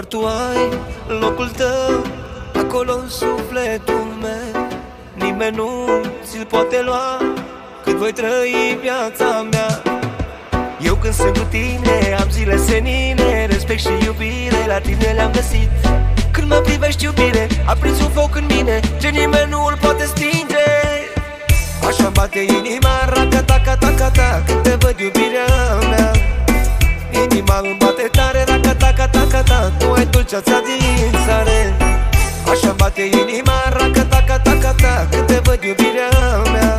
Doar tu ai locul tău acolo în sufletul meu. Nimeni nu ți-l poate lua cât voi trăi viața mea. Eu când sunt cu tine am zile senine, respect și iubire la tine le-am găsit. Când mă privești iubire, aprins un foc în mine ce nimeni nu îl poate stinge. Așa bate inima, raca-taca-taca-ta, când te văd iubirea mea. Inima îmi bate tare, raca-taca-taca-ta, tu ai dulceața din sare. Așa bate inima, raca-taca-taca-ta, când te văd iubirea mea.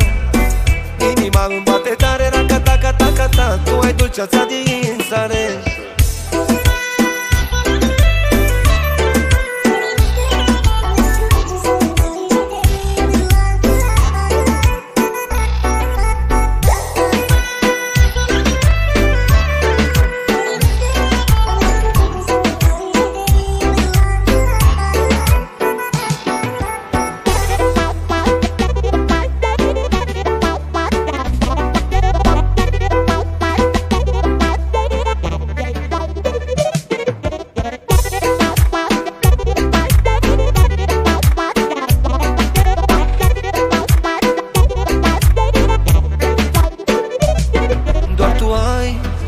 Inima îmi bate tare, raca-taca-taca-ta, tu ai dulceața din sare.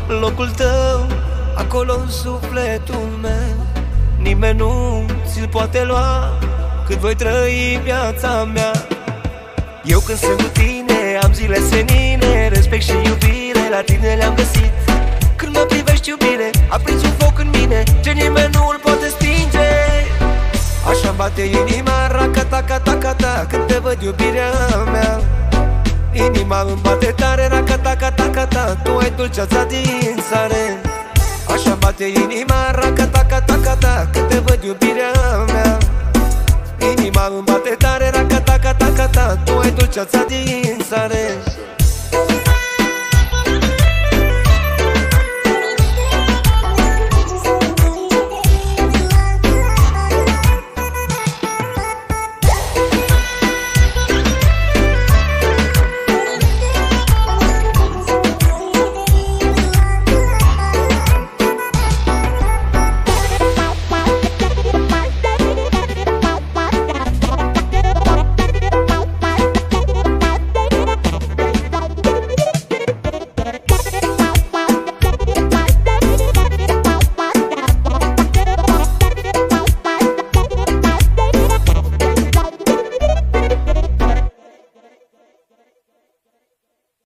Locul tău acolo în sufletul meu. Nimeni nu ți-l poate lua cât voi trăi viața mea. Eu când sunt cu tine am zile senine, respect și iubire la tine le-am găsit. Când mă privești iubire, aprins un foc în mine ce nimeni nu îl poate stinge. Așa bate inima, raca-taca-taca-ta, când te văd iubirea mea. Inima îmi bate tare, raca-taca-taca-ta, tu ai dulceața din sare. Așa bate inima, raca-taca-taca-ta, când te văd iubirea mea. Inima îmi bate tare, raca-taca-taca-ta, tu ai dulceața din sare.